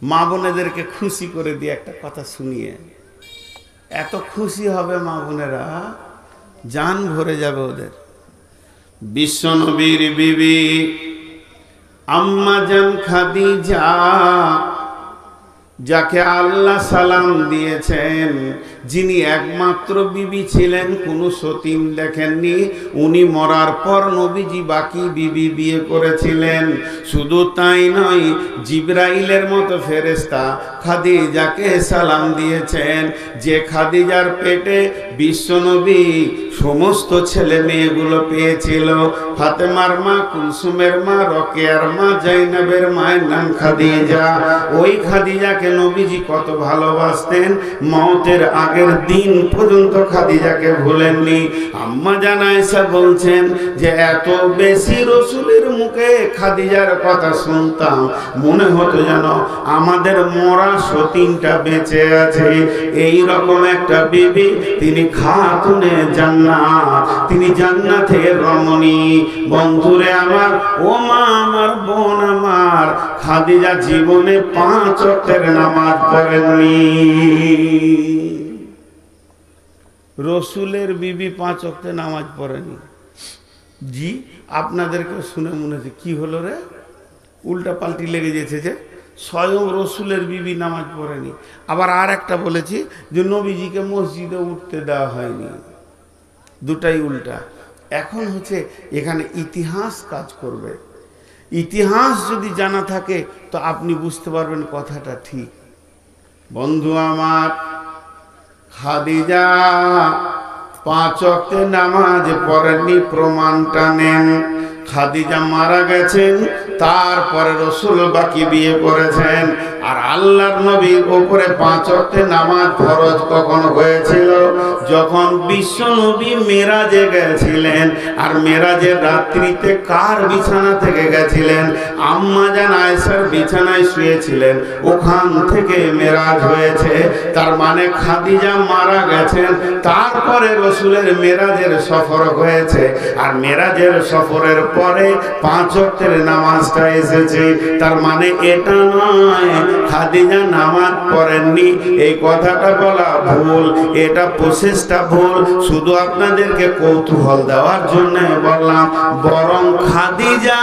মা বোনেদেরকে খুশি করে দিয়ে একটা কথা শুনিয়ে, এত খুশি হবে মা বোনেরা, জান ভরে যাবে ওদের। বিশ্বনবীর বিবি আম্মা জান খাদিজা, যাকে আল্লাহ সালাম দিয়েছেন, যিনি একমাত্র বিবি ছিলেন, কোনো সতীন দেখেননি। উনি মরার পর নবীজি বাকি বিবি বিয়ে করেছিলেন। শুধু তাই নয়, জিবরাইলের মতো ফেরেশতা খাদিজাকে সালাম দিয়েছেন, যে খাদিজার পেটে বিশ্বনবী সমস্ত ছেলে মেয়েগুলো পেয়েছিল। ফাতেমার মা, কুলসুমের মা, রোকেয়ার মা, জাইনাবের মায়ের নাম খাদিজা। ওই খাদিজাকে নবীজি কত ভালোবাসতেন, মওতের আগের দিন পর্যন্ত খাদিজাকে ভুলেননি। আম্মা জান আয়েশা বলছেন যে এত বেশি রসুলের মুখে খাদিজার কথা শুনতাম, মনে হতো যেন আমাদের মরা সতীনটা বেঁচে আছে। এই রকম একটা বিবি, তিনি খাতুনে জান্নাত, তিনি জান্নাতের রমণী। বন্ধুরে আমার, ও মা আমার, বোন আমার, খাদিজা জীবনে 5 ওয়াক্তের নামাজ পড়েননি। রসুলের বিবি 5 ওয়াক্তে নামাজ পড়েনি। জি, আপনাদেরকে শুনে মনে হচ্ছে কি হলো রে, উল্টা পাল্টি লেগে যেছে যে স্বয়ং রসুলের বিবি নামাজ পড়েনি। আবার আর একটা বলেছি যে নবীজিকে মসজিদে উঠতে দেওয়া হয়নি। দুটাই উল্টা। এখন হচ্ছে এখানে ইতিহাস কাজ করবে। ইতিহাস যদি জানা থাকে তো আপনি বুঝতে পারবেন কথাটা ঠিক। বন্ধু আমার, খাদিজা 5 ওয়াক্তে নামাজ পড়েননি, প্রমাণটা নেন। খাদিজা মারা গেছেন, তারপরে রসুল বাকি বিয়ে করেছেন। আর আল্লাহর নবীর উপরে 5 ওয়াক্তে নামাজ ফরজ কখন হয়েছিল? যখন বিশ্ব নবী মেরাজে গেছিলেন। আর মেরাজের রাত্রিতে কার বিছানা থেকে গেছিলেন? আম্মা জান আয়েশার বিছানায় শুয়েছিলেন, ওখান থেকে মেরাজ হয়েছে। তার মানে খাদিজা মারা গেছেন, তারপরে রসুলের মেরাজের সফর হয়েছে। আর মেরাজের সফরের পরে 5 ওয়াক্তের নামাজটা এসেছে। তার মানে এটা নয় খাদিজা নামাজ পড়েননি, এই কথাটা বলা ভুল, এটা প্রসেসটা ভুল। শুধু আপনাদেরকে কৌতূহল দেওয়ার জন্য বললাম। বরং খাদিজা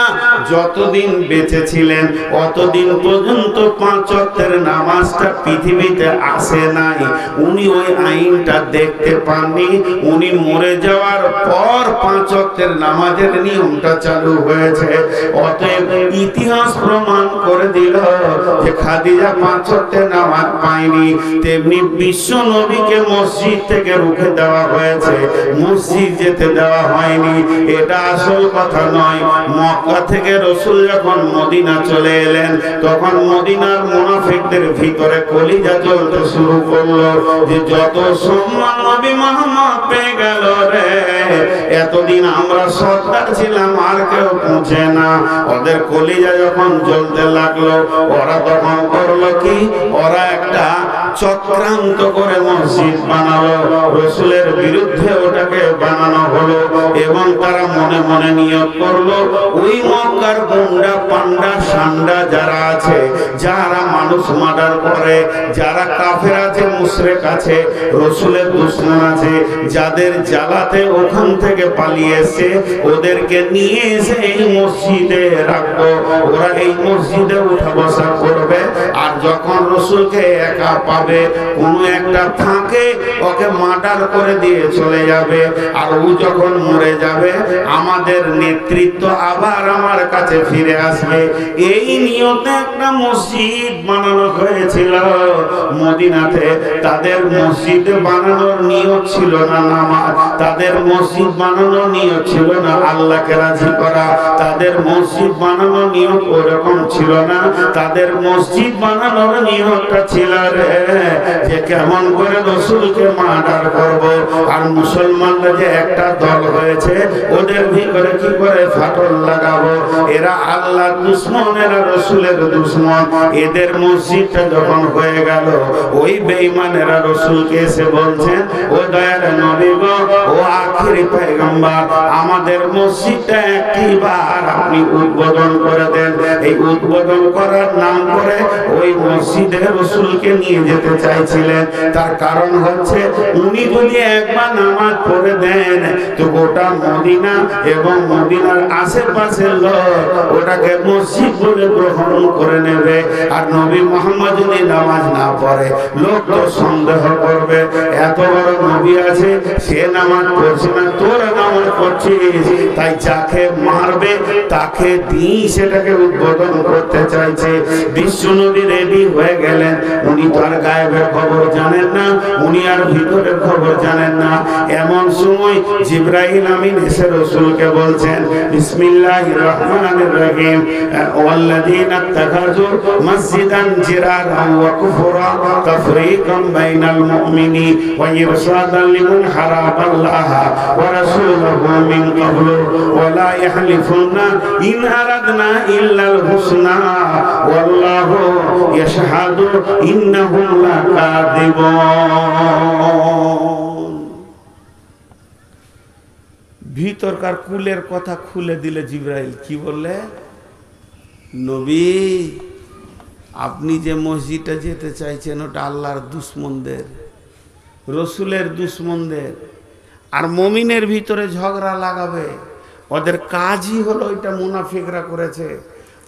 যতদিন বেঁচে ছিলেন অতদিন পর্যন্ত 5 ওয়াক্তের নামাজটা পৃথিবীতে আসে নাই। উনি ওই আইনটা দেখতে পাননি। উনি মরে যাওয়ার পর 5 ওয়াক্তের নামাজের নিয়মটা চালু হয়েছে। অতএব ইতিহাস প্রমাণ করে দিল যে খাদিজা 5 ওয়াক্তের নামাজ পায়নি। তেমনি বিশ্ব নবীকে মসজিদ থেকে রুখে দেওয়া হয়েছে, মসজিদ যেতে দেওয়া হয়নি। এটা আসল কথা নয়। মক্কা থেকে রসুল যখন মদিনা চলে এলেন, তখন মদিনার মুনাফিকদের ভিতরে কলিজা জ্বলতে শুরু করলো যে যত সম্মান নবী মুহাম্মদ পেয়ে গেল রে, এতদিন আমরা সর্দার ছিলাম, আর কেউ পৌঁছে না। ওদের কলিজা যখন জ্বলতে লাগলো, ওরা তখন করলো কি, ওরা একটা চক্রান্ত করে মসজিদ বানালো। রসুলের বিরুদ্ধে ওটাকে বানানো হলো এবং তারা মনে মনে নিয়ত করলো, ওই মক্কার গুন্ডা পান্ডা সান্ডা যারা আছে, যারা মানুষ মার্ডার করে, যারা কাফের আছে, মুশরিক আছে, রসুলের দুশমন আছে, যাদের জ্বালাতে ওখান থেকে পালিয়ে এসে ওদেরকে নিয়ে এসে এই মসজিদে রাখবো। ওরা এই মসজিদে উঠা বসা করবে। আর যখন রসুলকে একা পাবে, কোনো একটা ফাঁকে ওকে মার্ডার করে দিয়ে চলে যাবে। আর ও যখন মরে যাবে, আমাদের নেতৃত্ব আবার আমার কাছে ফিরে আসবে। এই নিয়তে একটা মসজিদ বানানো হয়েছিল মদিনাতে। তাদের মসজিদ বানানোর নিয়ত ছিল না নামাজ, তাদের মসজিদ বানানোর নিয়ত ছিল না আল্লাহকে রাজি করা, তাদের মসজিদ বানানোর নিয়ত ওরকম ছিল না। তাদের মসজিদ বানানোর নিয়ত নিয়তটা ছিল রে যে কেমন করে রসুলকে মার্ডার করব। আর মুসলমানরা যে একটা দল হয়েছে ওদের ভিতরে কি করে ফাটল লাগাবো। এরা আল্লাহর দুশমন, এরা রসুলের দুশমন। এদের মসজিদটা যখন হয়ে গেল, ওই বেঈমানেরা রসুলকে এসে বলছেন, ও দয়ার নবী গো, ও আখিরি পয়গম্বর, আমাদের মসজিদটা একটিবার আপনি উদ্বোধন করে দেন। এই উদ্বোধন করার নাম করে ওই মসজিদে রসুলকে নিয়ে যেতে চাইছিলেন। তার কারণ হচ্ছে উনি যদি একবার নামাজ পড়ে দেন তো গোটা মদিনা এবং মদিনার আশেপাশের লোক ওটাকে মসজিদ বলে গ্রহণ করে নেবে। আর নবী মুহাম্মদ যদি নামাজ না পড়ে লোক তো সন্দেহ করবে, এত বড় নবী আছে সে নামাজ পড়ছে না, তোরা নামাজ পড়ছিস, তাই যাকে মারবে তাকে দিয়ে সেটাকে উদ্বোধন করতে চাইছে। বিশ্ব নবী রেডি হয়ে গেলেন। উনি তো আর গায়েবের খবর জানেন না, উনি আর ভিতরের খবর জানেন না। এমন সময় জিবরাইল আমিন এসে রসুলকে বলছেন, বিসমিল্লাহির রহমানির রহিম, ওয়াল্লাযীনা ইত্তাখাযু মাসজিদান জিরারান ওয়া কুফরা তাফরীকাম বাইনাল মুমিনিন ওয়া ইরশাদান লিমান হারাবাল্লাহ ওয়া রাসূলুহু মিন ক্বাবলু ওয়া লা ইয়াহলিফুনা ইন আরাদনা ইল্লাল হুসনা ওয়াল্লাহু ইয়াশহাদু ইন্নাহুম লাকাযিবুন। ভিতরকার কুলের কথা খুলে দিলে জিবরাইল কি বললে, নবী আপনি যে মসজিদটা যেতে চাইছেন ওটা আল্লাহর দুশমনদের, রসুলের দুশমনদের। আর মমিনের ভিতরে ঝগড়া লাগাবে, ওদের কাজই হলো এটা মুনাফিকরা করেছে।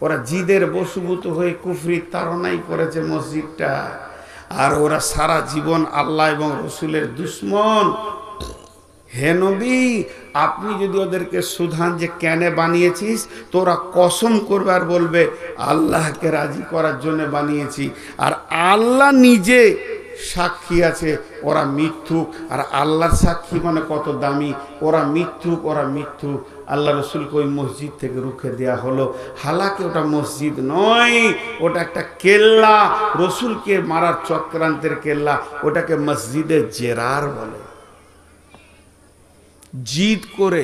ওরা জিদের বশীভূত হয়ে কুফরির তাড়নাই করেছে মসজিদটা। আর ওরা সারা জীবন আল্লাহ এবং রসুলের দুশমন। হে নবী আপনি যদি ওদেরকে সুধান যে কেন বানিয়েছিস, তোরা কসম করবে আর বলবে আল্লাহকে রাজি করার জন্য বানিয়েছি। আর আল্লাহ নিজে সাক্ষী আছে ওরা মিথ্যুক। আর আল্লাহর সাক্ষী মানে কত দামি, ওরা মিথ্যুক, ওরা মিথ্যুক। আল্লাহ রসুলকে ওই মসজিদ থেকে রুখে দেওয়া হলো। হালাকি ওটা মসজিদ নয়, ওটা একটা কেল্লা, রসুলকে মারার চক্রান্তের কেল্লা। ওটাকে মসজিদে জেরার বলে। জিদ করে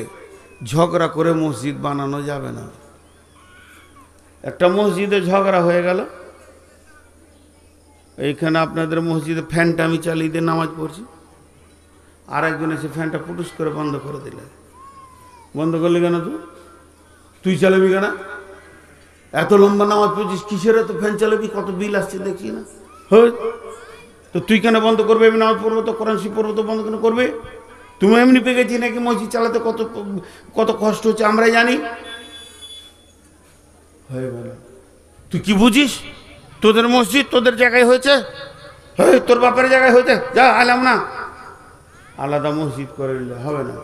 ঝগড়া করে মসজিদ বানানো যাবে না। একটা মসজিদে ঝগড়া হয়ে গেল, এইখানে আপনাদের মসজিদে ফ্যানটা আমি চালিয়ে দিয়ে নামাজ পড়ছি, আর একজন এসে ফ্যানটা পুটুস করে বন্ধ করে দিলে। বন্ধ করলি কেন? তুই চালাবি কেন? এত লম্বা নামাজ পড়ছিস কিসের এত ফ্যান চালাবি? কত বিল আসছে দেখছি না? হয় তো তুই কেন বন্ধ করবে? আমি নামাজ পড়বো তো, কোরআন শরীফ পড়বো তো, বন্ধ কেন করবে? তুমি এমনি পেয়েছি নাকি মসজিদ চালাতে কত কত কষ্ট হচ্ছে আমরাই জানি। হয়ে গেল, তুই কি বুঝিস? তোদের মসজিদ তোদের জায়গায় হয়েছে, তোর বাপের জায়গায় হয়েছে, যা আলাম না, আলাদা মসজিদ করে নিলে হবে না।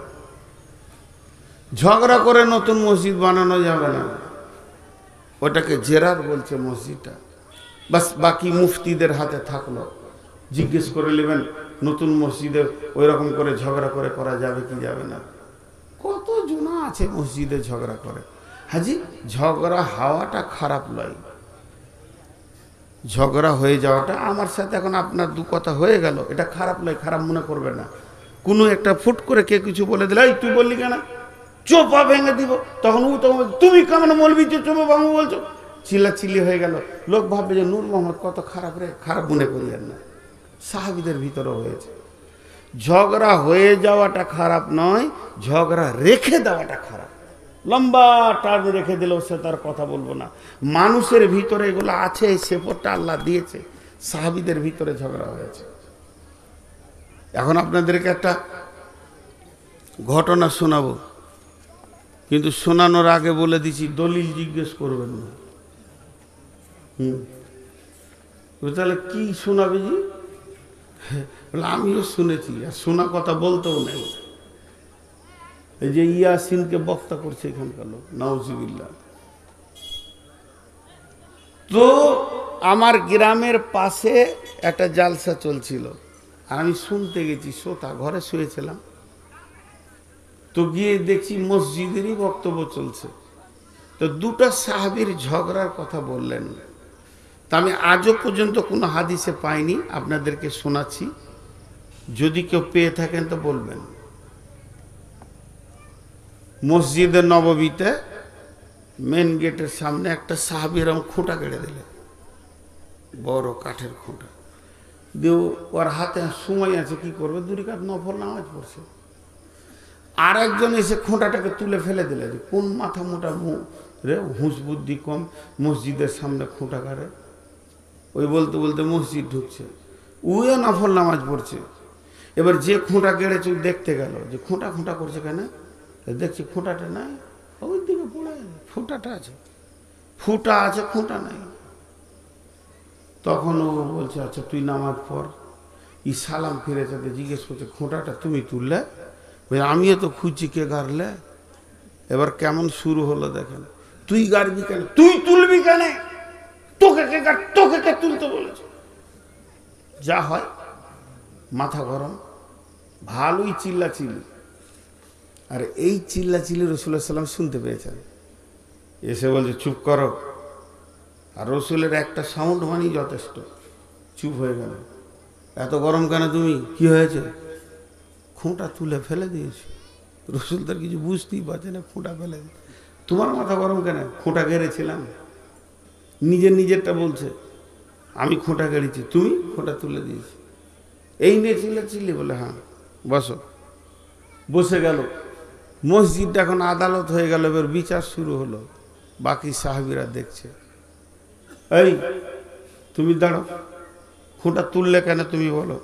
ঝগড়া করে নতুন মসজিদ বানানো যাবে না। ওটাকে জেরার বলছে মসজিদটা। বাস বাকি মুফতিদের হাতে থাকলো, জিজ্ঞেস করে নেবেন নতুন মসজিদে ওই রকম করে ঝগড়া করে করা যাবে কি যাবে না। কত জনা আছে মসজিদে ঝগড়া করে। হাজি ঝগড়া হওয়াটা খারাপ নয়, ঝগড়া হয়ে যাওয়াটা, আমার সাথে এখন আপনার দু কথা হয়ে গেল, এটা খারাপ নয়, খারাপ মনে করবে না। কোনো একটা ফুট করে কে কিছু বলে দিলে, এই তুই বললি কেন, চোপা ভেঙে দিব, তখন ও তখন তুমি কেমন বলবি যে চোপা ভাঙবো বলছো, চিল্লাচিল্লি হয়ে গেল। লোক ভাববে যে নূর মোহাম্মদ কত খারাপ রে, খারাপ মনে করিয়েন না। সাহাবীদের ভিতরে হয়েছে। ঝগড়া হয়ে যাওয়াটা খারাপ নয়, ঝগড়া রেখে দেওয়াটা খারাপ। লম্বা টার্ম রেখে দিলেও সে তার কথা বলবো না। মানুষের ভিতরে এগুলো আছে, সেপরটা আল্লাহ দিয়েছে। সাহাবীদের ভিতরে ঝগড়া হয়েছে। এখন আপনাদেরকে একটা ঘটনা শোনাবো, কিন্তু শোনানোর আগে বলে দিছি দলিল জিজ্ঞেস করবেন না। তাহলে কি শোনাবে জি? বলে আমিও শুনেছি, আর শোনা কথা বলতেও নেই। এই যে ইয়াসিনকে বক্তা করছে এখানকার লোক, নাউজুবিল্লাহ। তো আমার গ্রামের পাশে একটা জালসা চলছিল, আর আমি শুনতে গেছি, শ্রোতা ঘরে শুয়েছিলাম। তো গিয়ে দেখছি মসজিদেরই বক্তব্য চলছে। তো দুটা সাহাবীর ঝগড়ার কথা বললেন। তা আমি আজও পর্যন্ত কোনো হাদিসে পাইনি, আপনাদেরকে শোনাচ্ছি, যদি কেউ পেয়ে থাকেন তো বলবেন। মসজিদে নববীতে মেন গেটের সামনে একটা সাহাবী এরকম খুঁটা কেটে দিলে, বড় কাঠের খুঁটা দিয়ে, ওর হাতে সময় আছে, কি করবে, 2 রাকাত নফল নামাজ পড়ছে। আর একজন এসে খোঁটাটাকে তুলে ফেলে দিলে, যে কোন মাথা মোটা রে, হুঁশ বুদ্ধি কম, মসজিদের সামনে খোঁটা কাটে। ওই বলতে বলতে মসজিদ ঢুকছে, উইও নফল নামাজ পড়ছে। এবার যে খোঁটা কেড়েছে দেখতে গেল যে খোঁটা খোঁটা করছে কেন, দেখছি খোঁটাটা নাই, ওই দিকে পড়ে ফুটাটা আছে, ফুটা আছে, খোঁটা নাই। তখন ও বলছে আচ্ছা তুই নামাজ পড়। ই সালাম ফিরেছে, জিজ্ঞেস করছে খোঁটাটা তুমি তুললে? আমিও তো খুঁজছি কে গাড়লে। এবার কেমন শুরু হলো দেখেন, তুই গাড়বি কেন, তুই তুলবি কেন, তোকে কে তোকে কে তুলতে বলেছে। যা হয় মাথা গরম, ভালোই চিল্লাচিল্লি। আর এই চিল্লাচিল্লি রাসূলুল্লাহ সাল্লাল্লাহু আলাইহি ওয়াসাল্লাম শুনতে পেয়েছেন, এসে বলছে চুপ করো। আর রসুলের একটা সাউন্ড মানেই যথেষ্ট, চুপ হয়ে গেল। এত গরম কেন তুমি, কি হয়েছে? খুঁটা তুলে ফেলে দিয়েছি। রসুল তার কিছু বুঝতেই পারছে না, খুঁটা ফেলে দিয়ে তোমার মাথা গরম কেন, খুঁটা গেড়েছিলাম। নিজেরটা বলছে, আমি খুঁটা গেড়েছি, তুমি খুঁটা তুলে দিয়েছি, এই নিয়ে চিল্লাচিল্লি। বলে হ্যাঁ বসো। বসে গেল। মসজিদটা এখন আদালত হয়ে গেল, এবার বিচার শুরু হলো। বাকি সাহাবীরা দেখছে, এই তুমি দাঁড়ো, খুঁটা তুললে কেন তুমি বলো,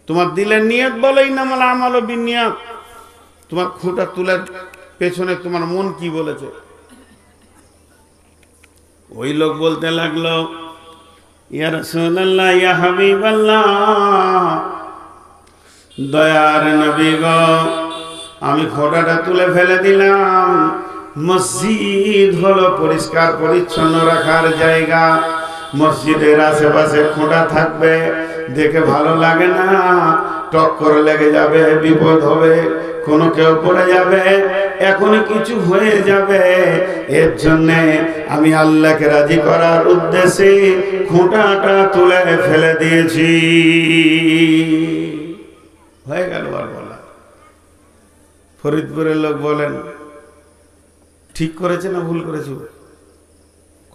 তোমার দিলের নিয়ত বলো, ইন্নামাল আমালু বিন্নিয়াত, তোমার খুঁটা তুলার পেছনে তোমার মন কি বলেছে? ওই লোক বলতে লাগলো, ইয়া রাসূলুল্লাহ, ইয়া হাবিবাল্লাহ, দয়ার নবী গো, আমি খোঁটাটা তুলে ফেলে দিলাম। মসজিদ হলো পরিষ্কার পরিচ্ছন্ন রাখার জায়গা, মসজিদের আশেপাশে খোঁটা থাকবে, দেখে ভালো লাগে না, টক্কর লেগে যাবে, বিপদ হবে, কোনো কেউ পড়ে যাবে, এখনই কিছু হয়ে যাবে। এর জন্যে আমি আল্লাহকে রাজি করার উদ্দেশ্যে খোঁটাটা তুলে ফেলে দিয়েছি। হয়ে গেল। আর বলা, ফরিদপুরের লোক বলেন ঠিক করেছে না ভুল করেছে?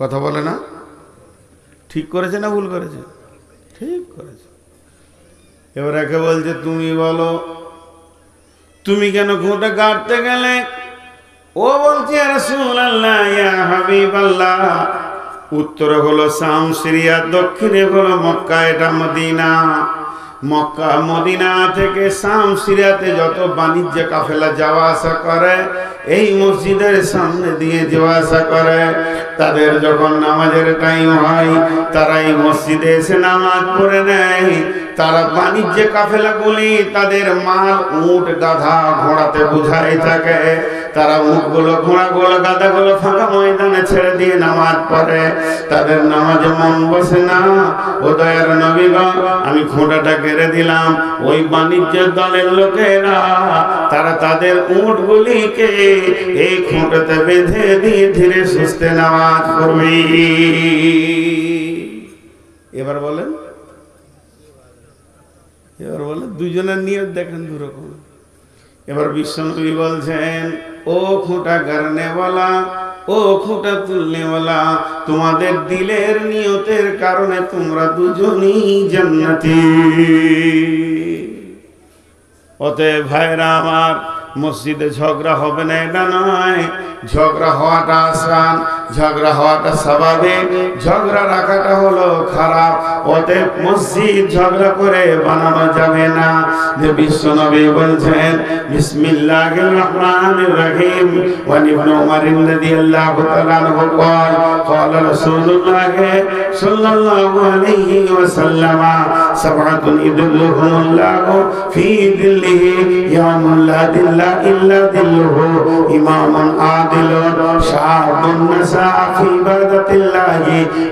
কথা বলে না, ঠিক করেছে না ভুল করেছে? ঠিক করেছে। এবার একে বলছে তুমি বলো, তুমি কেন খোঁটা গাড়তে গেলে? ও বলছে ইয়া রাসূলুল্লাহ, ইয়া হাবিবাল্লাহ, উত্তরে হলো শাম সিরিয়া, দক্ষিণে হলো মক্কা, এটা মদিনা। মক্কা মদিনা থেকে শাম সিরিয়াতে যত বাণিজ্য কাফেলা যাওয়া আসা করে, এই মসজিদের সামনে দিয়ে যাওয়া আসা করে, তাদের যখন নামাজের টাইম হয় তারা এই মসজিদে এসে নামাজ পড়ে নেয়। তারা বাণিজ্য কাফেলাগুলি তাদের মাল উট গাধা ঘোড়াতে বুঝাই থাকে, তারা উটগুলো ঘোড়াগুলো গাধাগুলো ফাঁকা ময়দানে ছেড়ে দিয়ে নামাজ পড়ে, তাদের নামাজে মন বসে না। ও দয়ার নবী গো, আমি খোঁটাটা কেড়ে দিলাম। ওই বাণিজ্যের দলের লোকেরা তারা তাদের উটগুলিকে এই খোঁটাতে বেঁধে দিয়ে ধীরে সুস্থে নামাজ পড়বে। এবার বলেন, দুজনের নিয়ত দেখেন দুরকম। এবার বিশ্বনবী বলছেন, ও খুঁটা গাড়নে বলা, ও খুঁটা তুলনে বলা, তোমাদের দিলের নিয়তের কারণে তোমরা দুজনই জান্নাতি। অতএব ভাইরা আমার, মসজিদে ঝগড়া হবে না এটা নয়, ঝগড়া হওয়াটা আসান, ঝগড়া হওয়াটা স্বাভাবিক, ঝগড়া রাখাটা হলো খারাপ। অতএব মসজিদ ঝগড়া করে বানানো যাবে না। যে বিশ্বনবী বলছেন বিসমিল্লাহির রহমানির রহিম, ওয়া ইবনে উমর রাদিয়াল্লাহু তাআলা আনহু قال قال رسول الله صلى الله عليه وسلم سبعة يظلهم الله في ظله يوم لا ظل إلا ظله إمام عادل شاب نشأ في عبادة الله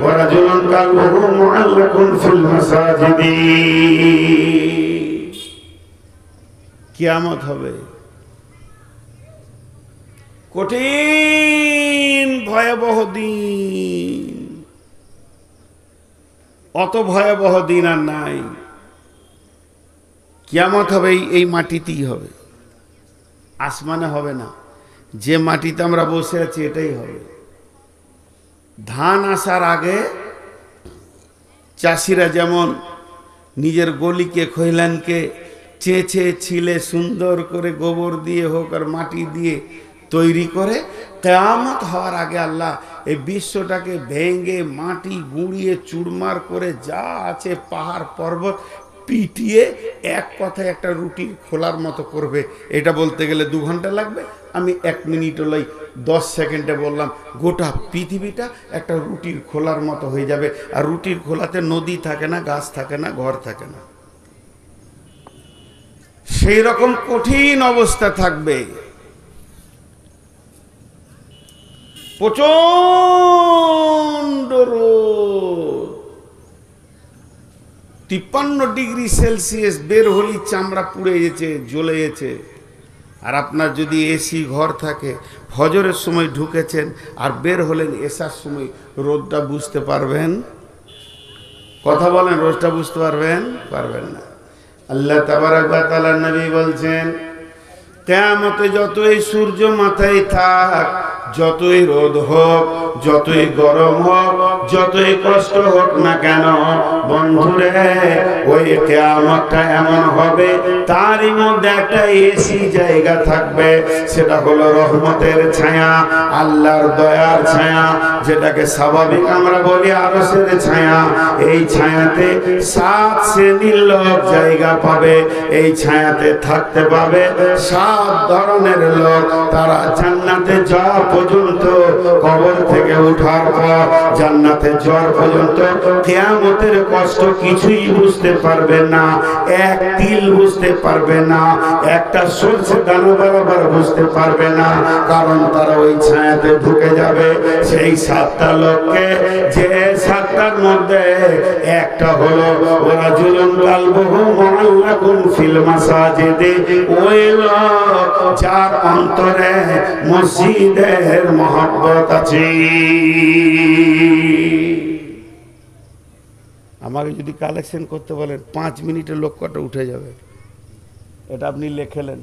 ورجل قلبه معلق في المساجد। কিয়ামত হবে, কঠিন ভয়াবহ দিন। অত ভয়াবহ দিন আর নাই। কিয়ামত হবে এই মাটিতেই হবে, আসমানে হবে না। যে মাটিতে আমরা বসে আছি এটাই হবে। ধান আসার আগে চাষিরা যেমন নিজের গলিকে খৈলানকে চেঁচে ছিলে সুন্দর করে গোবর দিয়ে হোক আর মাটি দিয়ে তৈরি করে, কিয়ামত হওয়ার আগে আল্লাহ এই বিশ্বটাকে ভেঙে মাটি গুঁড়িয়ে চুরমার করে যা আছে পাহাড় পর্বত পিটিয়ে এক কথায় একটা রুটির খোলার মতো করবে। এটা বলতে গেলে 2 ঘন্টা লাগবে, আমি 1 মিনিট হলেই 10 সেকেন্ডে বললাম। গোটা পৃথিবীটা একটা রুটির খোলার মতো হয়ে যাবে। আর রুটির খোলাতে নদী থাকে না, গাছ থাকে না, ঘর থাকে না। সেই রকম কঠিন অবস্থা থাকবে। প্রচন্ড রোদ, 53 ডিগ্রি সেলসিয়াস, বের হলি চামড়া পুড়ে গেছে, জ্বলে গেছে। আর আপনার যদি এসি ঘর থাকে, ফজরের সময় ঢুকেছেন আর বের হলেন এসার সময়, রোদটা বুঝতে পারবেন? কথা বলেন, রোদটা বুঝতে পারবেন? পারবেন না। আল্লাহ তাবারক ওয়া তাআলা নবী বলছেন, কিয়ামতে যতই সূর্য মাথায় থাক, যতই রোদ হোক, যতই গরম হোক, যতই কষ্ট হোক না কেন বন্ধুরে, ওই কিয়ামতটা এমন হবে তারই মধ্যে একটা এসি জায়গা থাকবে। সেটা হলো রহমতের ছায়া, আল্লাহর দয়ার ছায়া, যেটাকে স্বাভাবিক আমরা বলি আরশের ছায়া। এই ছায়াতে 7 শ্রেণীর লোক জায়গা পাবে, এই ছায়াতে থাকতে পাবে 7 ধরনের লোক। তারা জান্নাতে যাওয়া পর্যন্ত, কবর থেকে ওঠার পর জান্নাতে যাওয়ার পর্যন্ত কিয়ামতের কষ্ট কিছুই বুঝতে পারবে না, এক তিল বুঝতে পারবে না, একটা সরষে দানা বরাবর বুঝতে পারবে না। কারণ তারা ওই ছায়াতে ঢুকে যাবে। সেই 7টা লোককে, যে 7টার মধ্যে একটা হলো রাজুলুন কালবুহু মুআল্লাকুন ফিল মাসাজিদে, ওই লোক যার অন্তরে মসজিদের মহব্বত আছে। আমাকে যদি কালেকশন করতে বলেন 5 মিনিটে লক্ষ্যটা উঠে যাবে। এটা আপনি লেখেলেন,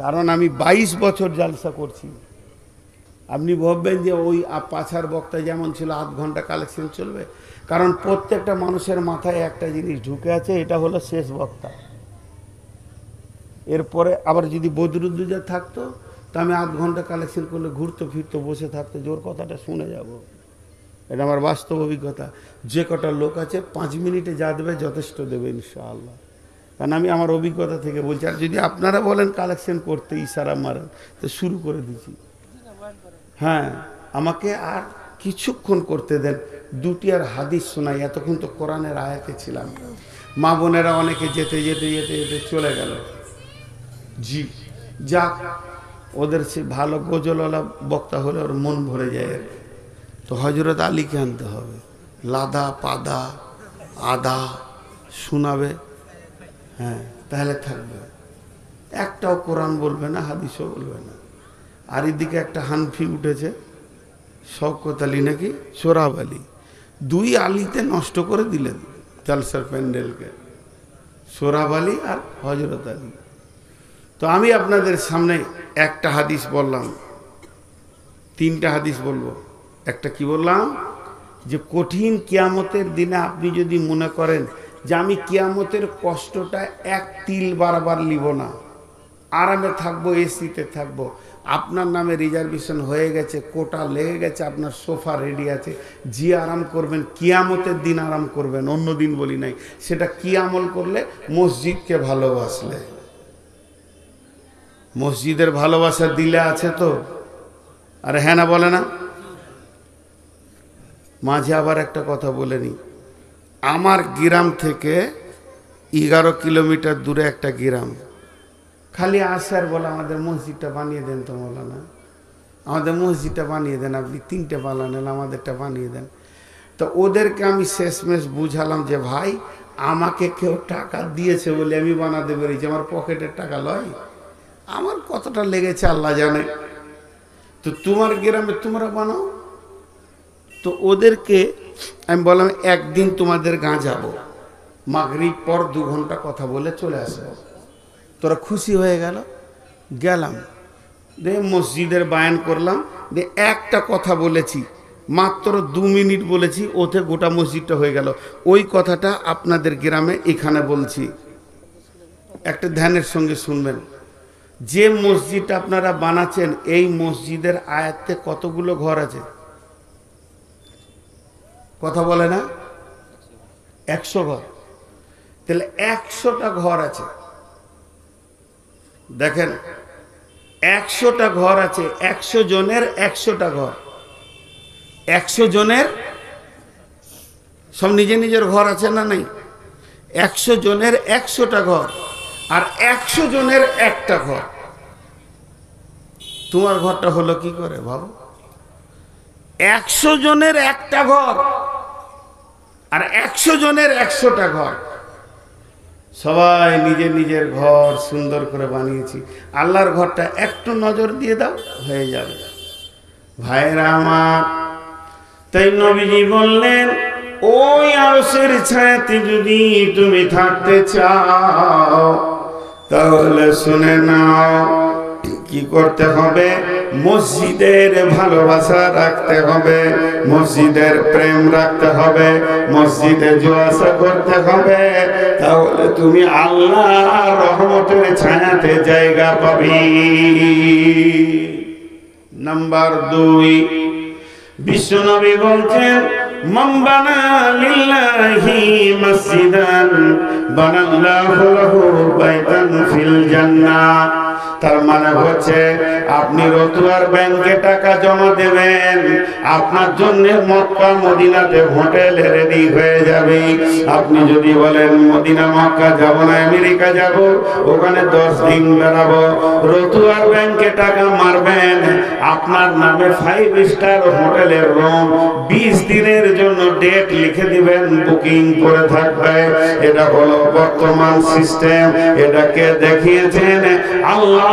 কারণ আমি 22 বছর জালসা করছি। আপনি ভাববেন যে ওই পাছার বক্তা যেমন ছিল আধ ঘন্টা কালেকশন চলবে, কারণ প্রত্যেকটা মানুষের মাথায় একটা জিনিস ঢুকে আছে, এটা হলো শেষ বক্তা। এরপরে আবার যদি বদরুদ্দোজা থাকতো তা আমি আধ ঘন্টা কালেকশন করলে ঘুরতে ফিরতে বসে থাকতে জোর কথাটা শুনে যাব। এটা আমার বাস্তব অভিজ্ঞতা। যে কটা লোক আছে 5 মিনিটে যা দেবে যথেষ্ট দেবে ইনশাআল্লাহ, কারণ আমি আমার অভিজ্ঞতা থেকে বলছি। আর যদি আপনারা বলেন কালেকশন করতে ইশারা মারেন তো শুরু করে দিচ্ছি। হ্যাঁ, আমাকে আর কিছুক্ষণ করতে দেন, 2টি আর হাদিস শোনাই। এতক্ষণ তো কোরআনের আয়াতে ছিলাম। মা বোনেরা অনেকে যেতে যেতে যেতে যেতে চলে গেল। জি যাক, ওদের সে ভালো গজলওয়ালা বক্তা হলে ওর মন ভরে যায়। তো হজরত আলীকে আনতে হবে, লাদা পাদা আদা শোনাবে। হ্যাঁ, তাহলে থাকবে। একটাও কোরআন বলবে না, হাদিসও বলবে না। আর এদিকে একটা হানফি উঠেছে, শওকত আলী নাকি সোহরাব আলী, 2 আলীতে নষ্ট করে দিলেন জালসার প্যান্ডেলকে, সোহরাব আলী আর হজরত আলী। তো আমি আপনাদের সামনে একটা হাদিস বললাম, 3টা হাদিস বলবো। একটা কি বললাম, যে কঠিন কিয়ামতের দিনে আপনি যদি মনে করেন যে আমি কিয়ামতের কষ্টটা 1 তিল বারবার নিব না, আরামে থাকবো, এসিতে থাকবো, আপনার নামে রিজার্ভেশন হয়ে গেছে, কোটা লেগে গেছে, আপনার সোফা রেডি আছে, যে আরাম করবেন কিয়ামতের দিন আরাম করবেন, অন্য দিন বলি নাই। সেটা কি আমল করলে? মসজিদকে ভালোবাসলে। মসজিদের ভালোবাসা দিলে আছে তো? আরে হ্যাঁ না বলে না? মাঝে আবার একটা কথা বলে নি, আমার গ্রাম থেকে 11 কিলোমিটার দূরে একটা গ্রাম, খালি আসে আর বলে আমাদের মসজিদটা বানিয়ে দেন তো মৌলানা, আমাদের মসজিদটা বানিয়ে দেন, আপনি 3টে বানালেন, আমাদেরটা বানিয়ে দেন। তো ওদেরকে আমি শেষমেশ বুঝালাম যে ভাই, আমাকে কেউ টাকা দিয়েছে বলে আমি বানাতে পেরেছি, আমার পকেটের টাকা লয়, আমার কতটা লেগেছে আল্লাহ জানে। তো তোমার গ্রামে তোমরা বানাও। তো ওদেরকে আমি বললাম একদিন তোমাদের গাঁ যাব, মাগরিব পর 2 ঘন্টা কথা বলে চলে আসবো। তোরা খুশি হয়ে গেলাম দিয়ে মসজিদের বায়ান করলাম, দিয়ে একটা কথা বলেছি, মাত্র 2 মিনিট বলেছি, ওতে গোটা মসজিদটা হয়ে গেল। ওই কথাটা আপনাদের গ্রামে এখানে বলছি, একটা ধ্যানের সঙ্গে শুনবেন। যে মসজিদটা আপনারা বানাচ্ছেন, এই মসজিদের আয়াতে কতগুলো ঘর আছে? কথা বলে না? 100 ঘর। তাহলে 100টা ঘর আছে, দেখেন 100টা ঘর আছে, 100 জনের 100টা ঘর, 100 জনের সব নিজের নিজের ঘর আছে না নাই? 100 জনের 100টা ঘর, আর 100 জনের একটা ঘর। তোমার ঘরটা হলো কি করে ভাবো? 100 জনের একটা ঘর আর 100 জনের 100টা ঘর। সবাই নিজের নিজের ঘর সুন্দর করে বানিয়েছি। আল্লাহর ঘরটা একটু নজর দিয়ে দাও, হয়ে যাবে। ভাইরা আমার, তাই নবীজি বললেন, ওই আরশের ছায়াতে যদি তুমি থাকতে চাও, তাহলে শুনে নাও কি করতে হবে। মসজিদের ভালোবাসা রাখতে হবে, মসজিদের প্রেম রাখতে হবে, মসজিদে জোয়াসা করতে হবে, তাহলে তুমি আল্লাহর রহমতের ছায়াতে জায়গা পাবি। নাম্বার 2, বিশ্বনবী বলছেন, মান বানা লিল্লাহি মসজিদান বানাল্লাহু লাহু বাইতান ফিল জান্নাহ। তার মানে হচ্ছে, আপনি রতুয়ার ব্যাংকে টাকা জমা দেবেন, আপনার জন্য মক্কা মদিনাতে হোটেল রেডি হয়ে যাবে। আপনি যদি বলেন মদিনা মক্কা যাব না, আমেরিকা যাব, ওখানে 10 দিন বেড়াবো, রতুয়ার ব্যাংকে টাকা মারবেন, আপনার নামে 5 স্টার হোটেলের রুম 20 দিনের জন্য ডেট লিখে দিবেন, বুকিং করে থাকবে। এটা হলো বর্তমান সিস্টেম। এটাকে দেখিয়েছেন আল্লাহ।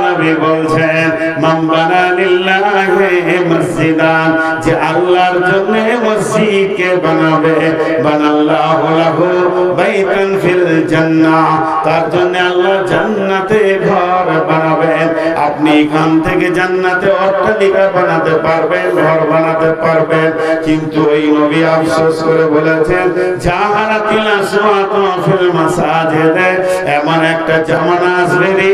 নবী বলছেন, মান বানা লিল্লাহি মসজিদান, যে আল্লাহর জন্য মসজিদকে বানাবে, বানাল্লাহু লাহু বাইতান ফিল জান্নাহ, তার জন্য আল্লাহ জান্নাতে ঘর বানাবেন। আপনি এখান থেকে জান্নাতে অট্টালিকা বানাতে পারবেন, ঘর বানাতে পারবেন, কিন্তু ওই নবী আফসোস করে বলেছেন, জাহারাতিল আসওয়াতু ফিল মাসাজিদ, এমন একটা জামানা আসবে রে,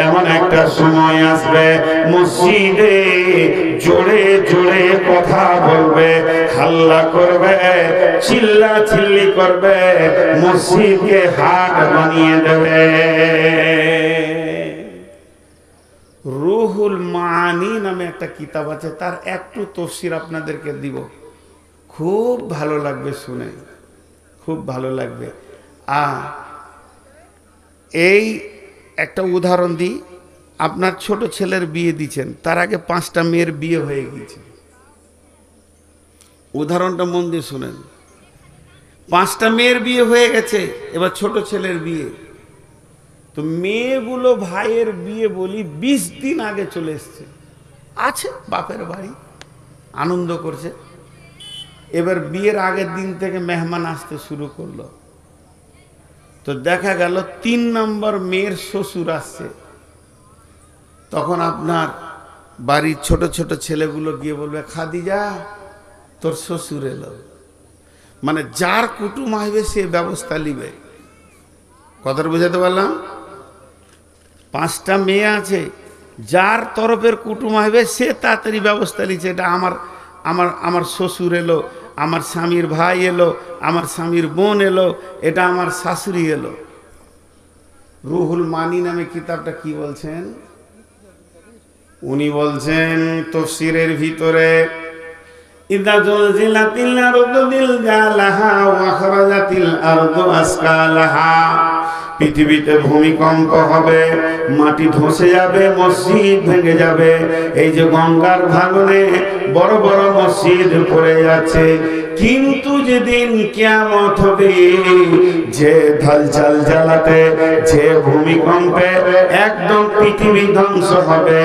এমন একটা সময় আসবে, মসজিদে জোরে জোরে কথা বলবে, হাল্লা করবে, চিল্লা চিল্লি করবে, মসজিদকে হাট বানিয়ে দেবে। রুহুল মাআনি নামে একটা কিতাব আছে, তার একটু তাফসীর আপনাদেরকে দিব, খুব ভালো লাগবে শুনে, খুব ভালো লাগবে। এই একটা উদাহরণ দিই, আপনার ছোট ছেলের বিয়ে দিচ্ছেন, তার আগে 5টা মেয়ের বিয়ে হয়ে গিয়েছে। উদাহরণটা মন দিয়ে শুনেন। 5টা মেয়ের বিয়ে হয়ে গেছে, এবার ছোট ছেলের বিয়ে। তো মেয়েগুলো ভাইয়ের বিয়ে বলি 20 দিন আগে চলে এসছে, আছে বাপের বাড়ি, আনন্দ করছে। এবার বিয়ের আগের দিন থেকে মেহমান আসতে শুরু করলো। তো দেখা গেল 3 নম্বর মেয়ের শ্বশুর আসছে। তখন আপনার বাড়ির ছোট ছোট ছেলেগুলো গিয়ে বলবে, খাদিজা তোর শ্বশুর এলো। মানে যার কুটুম আসবে সে ব্যবস্থা নিবে। কথাটা বুঝাতে পারলাম? 5টা মেয়ে আছে, যার তরফের কুটুম আসবে সে তাড়াতাড়ি ব্যবস্থা নিচ্ছে, এটা আমার শ্বশুর এলো, আমার স্বামীর ভাই এলো, আমার স্বামীর বোন এলো, এটা আমার শাশুড়ি এলো। রুহুল মানি নামে কিতাবটা কি বলছেন? উনি বলছেন তাফসীরের ভিতরে, ইদা জুলজিলাতিল আরদু জিলজালাহা ওয়া আখরাজাতিল আরদু আসকালাহা, পৃথিবীতে ভূমিকম্প হবে, মাটি ধসে যাবে, মসজিদ ভেঙে যাবে। এই যে গঙ্গার ভাঙনে বড় বড় মসজিদ পড়ে যাচ্ছে, কিন্তু যেদিন কিয়ামত হবে, যে ঢালচাল জ্বালাতে, যে ভূমিকম্পে একদম পৃথিবী ধ্বংস হবে,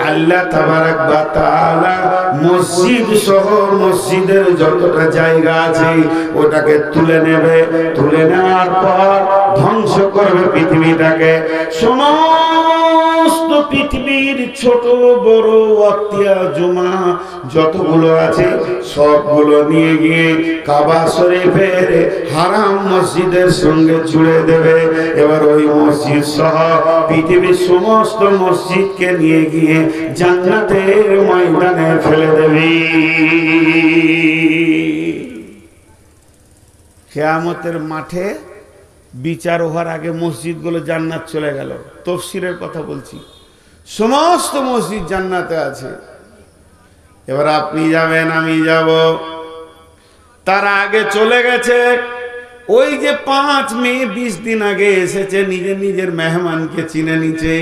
আল্লাহ তাবারক ওয়া তাআলা মসজিদ সহ মসজিদের যতটা জায়গা আছে ওটাকে তুলে নেবে। তুলে নেওয়ার পর ধ্বংস করবে পৃথিবীটাকে। সমস্ত পৃথিবীর ছোট বড় ওয়াক্তিয়া জুমা যতগুলো আছে সবগুলো নিয়ে গিয়ে কাবা শরীফের হারাম মসজিদের সঙ্গে জুড়ে দেবে। এবার ওই মসজিদ সহ পৃথিবীর সমস্ত মসজিদকে নিয়ে গিয়ে জান্নাতের ময়দানে ফেলে দেবে। কিয়ামতের মাঠে বিচার হওয়ার আগে মসজিদগুলো জান্নাত চলে গেল। তাফসীরের কথা বলছি, সমস্ত মসজিদ জান্নাতে আছে। এবার আপনি যাবেন, আমি যাব, তার আগে চলে গেছে। ওই যে 5 মে 20 দিন আগে এসেছে, নিজের নিজের মেহমানকে চিনে নিচ্ছে,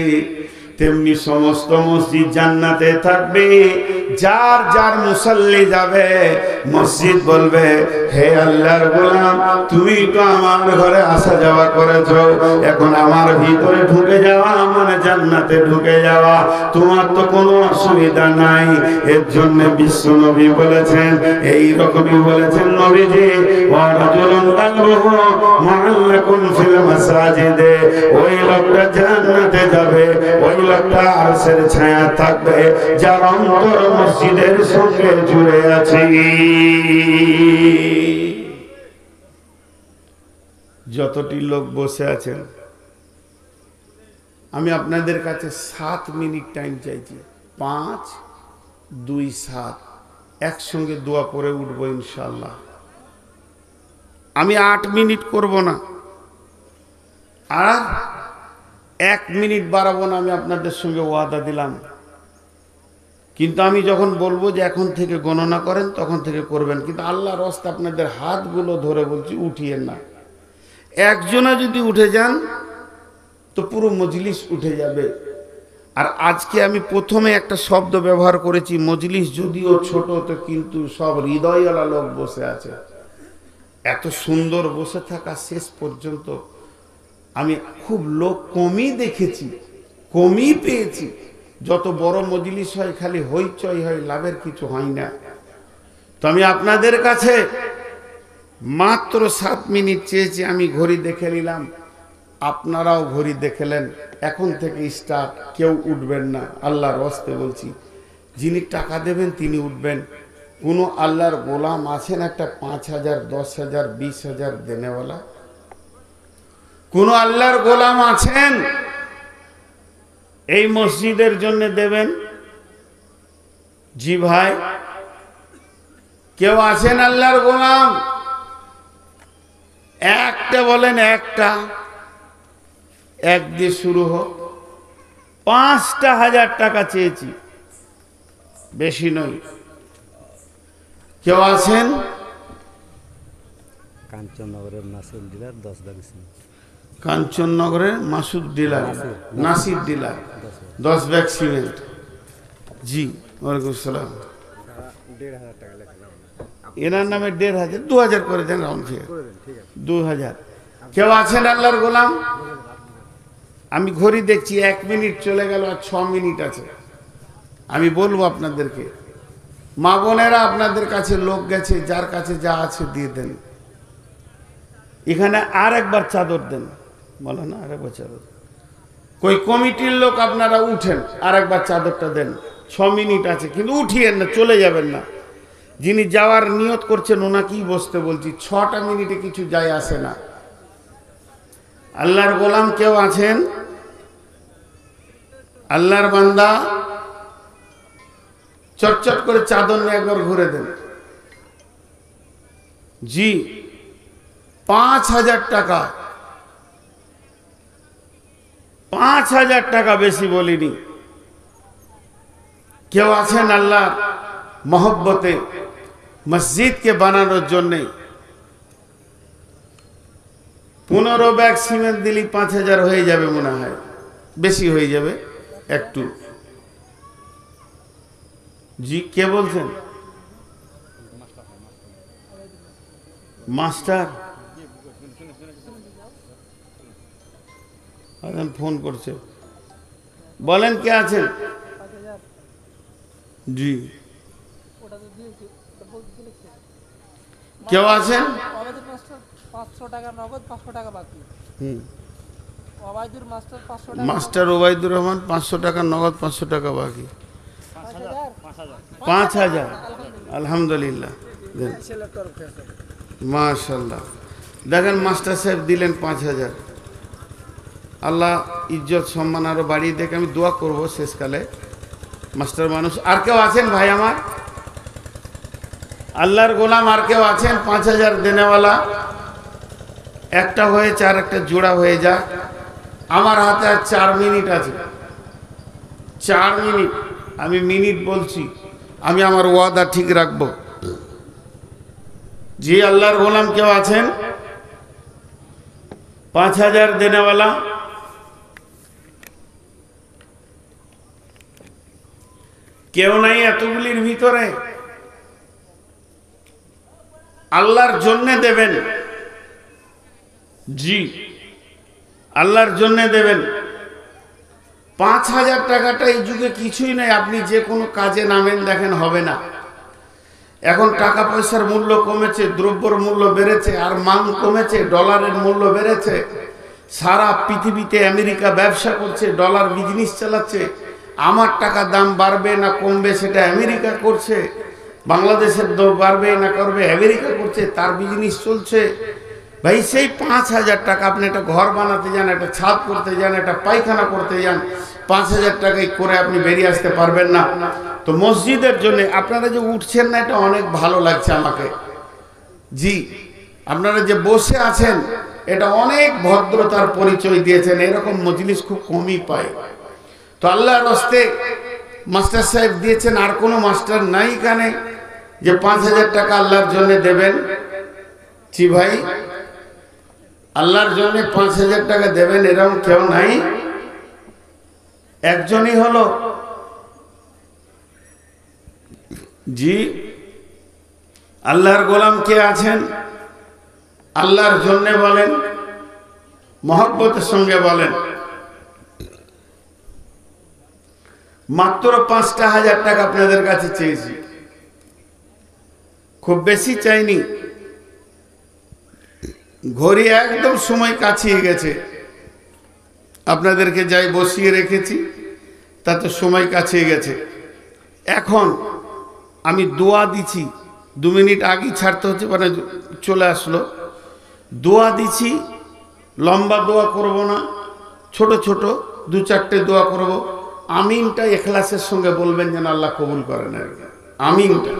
তেমনি সমস্ত মসজিদ জান্নাতে থাকবে। যার যার মুসল্লি যাবে, মসজিদ বলবে, হে আল্লাহর গোলাম, তুমি তো আমার ঘরে আসা যাওয়া করেছো, এখন আমার ভিতরে ঢুকে যাওয়া মানে জান্নাতে ঢুকে যাওয়া, তোমার তো কোনো অসুবিধা নাই। এর জন্য বিশ্ব নবী বলেছেন, এই রকমই বলেছেন নবীজি, ওয়া রাজুলুন কালবুহু মুআল্লাকুন ফিল মাসাজিদে, ওই লোকটা জান্নাতে যাবে, ওই লোকটা আরশের ছায়া থাকবে, যার অন্তর মসজিদের সঙ্গে জুড়ে আছে। যতটি লোক বসে আছেন, আমি আপনাদের কাছে 7 মিনিট টাইম চাইছি। 5, 2, 7 একসঙ্গে দোয়া পড়ে উঠবো ইনশাআল্লাহ। আমি 8 মিনিট করব না, আর 1 মিনিট বাড়াবো না, আমি আপনাদের সঙ্গে ওয়াদা দিলাম। কিন্তু আমি যখন বলবো যে এখন থেকে গণনা করেন, তখন থেকে করবেন। কিন্তু আল্লাহর রাস্তে আপনাদের হাতগুলো ধরে বলছি, উঠিয়েন না। একজনে যদি উঠে যান তো পুরো মজলিস উঠে যাবে। আর আজকে আমি প্রথমে একটা শব্দ ব্যবহার করেছি, মজলিস যদিও ছোট, তো কিন্তু সব হৃদয়ওয়ালা লোক বসে আছে। এত সুন্দর বসে থাকা শেষ পর্যন্ত আমি খুব লোক কমই দেখেছি, কমই পেয়েছি। যত বড় মজলিস হয় খালি হইচই হয়, লাভের কিছু হয় না। তো আমি আপনাদের কাছে মাত্র 7 মিনিট চেয়েছি। আমি ঘড়ি দেখে নিলাম, আপনারাও ঘড়ি দেখলেন। এখন থেকে স্টার্ট, কেউ উঠবেন না, আল্লাহর রাস্তে বলছি। যিনি টাকা দেবেন তিনি উঠবেন। কোনো আল্লাহর গোলাম আছেন একটা 5,000, 10,000, 20,000 দেনেওয়ালা? কোনো আল্লাহর গোলাম আছেন এই মসজিদের জন্য দেবেন? জি ভাই, কেউ আছেন আল্লাহর গোলাম? একটা বলেন, একটা। এক দিয়ে শুরু হোক। 5,000 টাকা চেয়েছি, বেশি নয়। কেউ আছেন? কাঞ্চননগরের মাসুদ ডিলার 10 ব্যাগ। কাঞ্চননগরের Masud dealer, Nasir dealer 10 bag cement. জি, ওয়ালাইকুম সালাম। 1,500 টাকা লেখা। এনার নামে 1,500, 2,000 করে দেন, রাউন্ড ফিগার 2,000। কেউ আছেন আল্লাহর গোলাম? আমি ঘড়ি দেখছি, 1 মিনিট চলে গেল, আর 6 মিনিট আছে। আমি বলবো আপনাদেরকে, মা বোনেরা, আপনাদের কাছে লোক গেছে, যার কাছে যা আছে দিয়ে দেন। এখানে আর একবার চাদর দেন, বলো না, আর একবার চাদর। কই কমিটির লোক আপনারা উঠেন, আর একবার চাদরটা দেন। 6 মিনিট আছে, কিন্তু উঠিয়েন না, চলে যাবেন না। যিনি যাওয়ার নিয়ত করছেন ওনাকেই বসতে বলছি। 6টা মিনিটে কিছু যায় আসে না। আল্লাহর গোলাম কেউ আছেন? আল্লাহর বান্দা, চটচট করে চাদর নিয়ে একবার ঘুরে দেন। জি, 5,000 টাকা। 5,000 টাকা, বেশি বলিনি। কেউ আছেন আল্লাহর মহব্বতে মসজিদকে বানানোর জন্যে 15 ব্যাগ সিমেন্ট দিলি 5000 হয়ে যাবে মনে হয়, বেশি হয়ে যাবে একটু। জি কে বলছেন? মাস্টার ফোন করছে, বলেন কে আছেন? জি কেউ আছেন? 500 টাকা নগদ, 500 টাকা বাকি। ওবায়দুর মাস্টার 500 টাকা, মাস্টার ওবায়দুর রহমান 500 টাকা নগদ, 500 টাকা বাকি, 5000। আলহামদুলিল্লাহ, দেন। মাশাআল্লাহ, দেখেন মাস্টার সাহেব দিলেন 5000। আল্লাহ ইজ্জত সম্মান আরো বাড়িয়ে দেখে আমি দোয়া করব শেষকালে। মাস্টার মানুষ আর কেউ আছেন ভাই আমার? আল্লাহর গোলাম আর কেউ আছেন 5000 দেনেওয়ালা? একটা হয়েছে, আর একটা জোড়া হয়ে যাক। আমার হাতে আর 4 মিনিট আছে, 4 মিনিট। আমি মিনিট বলছি, আমি আমার ওয়াদা ঠিক রাখবো। জি আল্লাহর গোলাম কেউ আছেন 5000 দেনেওয়ালা? কেউ নাই এতগুলির ভিতরে? আল্লাহর জন্য দেবেন। জি আল্লাহর জন্য দেবেন। 5000 টাকাটা এই যুগে কিছুই নাই। আপনি যে কোনো কাজে নামেন, দেখেন হবে না। এখন টাকা পয়সার মূল্য কমেছে, দ্রব্যর মূল্য বেড়েছে, আর মান কমেছে, ডলারের মূল্য বেড়েছে। সারা পৃথিবীতে আমেরিকা ব্যবসা করছে, ডলার বিজনেস চালাচ্ছে। আমার টাকা দাম বাড়বে না কমবে সেটা আমেরিকা করছে। বাংলাদেশের দাম বাড়বে না করবে আমেরিকা করছে, তার বিজনেস চলছে। ভাই সেই 5000 টাকা আপনি একটা ঘর বানাতে যান, একটা ছাদ করতে যান, একটা পায়খানা করতে যান, 5000 টাকায় করে আপনি বেরিয়ে আসতে পারবেন না। তো মসজিদের জন্য আপনারা যে উঠছেন না, এটা অনেক ভালো লাগছে আমাকে। জি আপনারা যে বসে আছেন, এটা অনেক ভদ্রতার পরিচয় দিয়েছেন। এরকম মজলিস খুব কমই পায়। তো আল্লাহর হস্তে মাস্টার সাহেব দিয়েছেন, আর কোনো মাস্টার নাই এখানে যে 5000 টাকা আল্লাহর জন্য দেবেন? জি ভাই, আল্লাহর জন্য 5000 টাকা দেবেন, এরকম কেউ নাই? একজনই হলো। জি আল্লাহর গোলাম কে আছেন? আল্লাহর জন্য বলেন, মহব্বতের সঙ্গে বলেন। মাত্র 5000 টাকা আপনাদের কাছে চেয়েছি, খুব বেশি চাইনি। ঘড়ি একদম সময় কাছিয়ে গেছে, আপনাদেরকে যাই বসিয়ে রেখেছি তাতে সময় কাছিয়ে গেছে। এখন আমি দোয়া দিছি, 2 মিনিট আগেই ছাড়তে হচ্ছে, মানে চলে আসলো। দোয়া দিছি, লম্বা দোয়া করব না, ছোট ছোট 2-4টে দোয়া করব। আমিনটা ইখলাসের সঙ্গে বলবেন, যেন আল্লাহ কবুল করেন। আমিনটা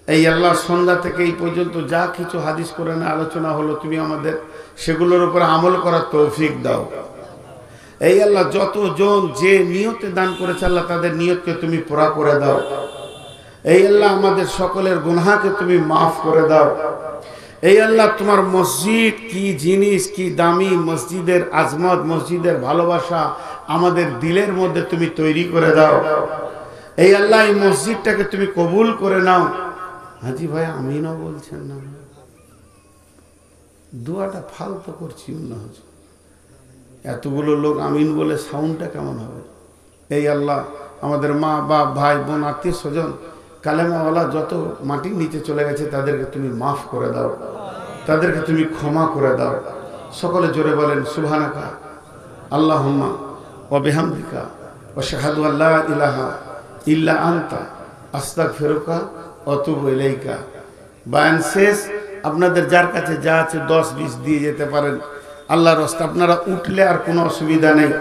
এই আল্লাহ সন্ধ্যা থেকে এই পর্যন্ত যা কিছু হাদিস কোরআনে আলোচনা হলো, তুমি আমাদের সেগুলোর উপর আমল করার তৌফিক দাও। এই আল্লাহ যতজন যে নিয়তে দান করেছে, আল্লাহ তাদের নিয়তকে তুমি পুরা করে দাও। এই আল্লাহ আমাদের সকলের গুনাহকে তুমি মাফ করে দাও। এই আল্লাহ তোমার মসজিদ কি জিনিস, কি দামি, মসজিদের আজমত, মসজিদের ভালোবাসা আমাদের দিলের মধ্যে তুমি তৈরি করে দাও। এই আল্লাহ এই মসজিদটাকে তুমি কবুল করে নাও। হাজি ভাই আমিনও বলছেন না, দোয়াটা ফালতু করছি মনে হচ্ছে। এতগুলো লোক আমিন বলে সাউন্ডটা কেমন হবে? এই আল্লাহ আমাদের মা বাপ ভাই বোন আত্মীয় স্বজন কালেমাওয়ালা যত মাটির নিচে চলে গেছে, তাদেরকে তুমি মাফ করে দাও, তাদেরকে তুমি ক্ষমা করে দাও। সকলে জোরে বলেন সুবহানাকা আল্লাহুম্মা ওয়া বিহামদিকা ওয়া আশহাদু আল্লা ইলাহা ইল্লা আনতা আস্তাগফিরুকা ওয়া আতুবু ইলাইকা। বায়ান শেষ। আপনাদের যার কাছে যা আছে 10-20 দিয়ে যেতে পারেন। আল্লাহর রাস্তায় আপনারা উঠলে আর কোনো অসুবিধা নেই।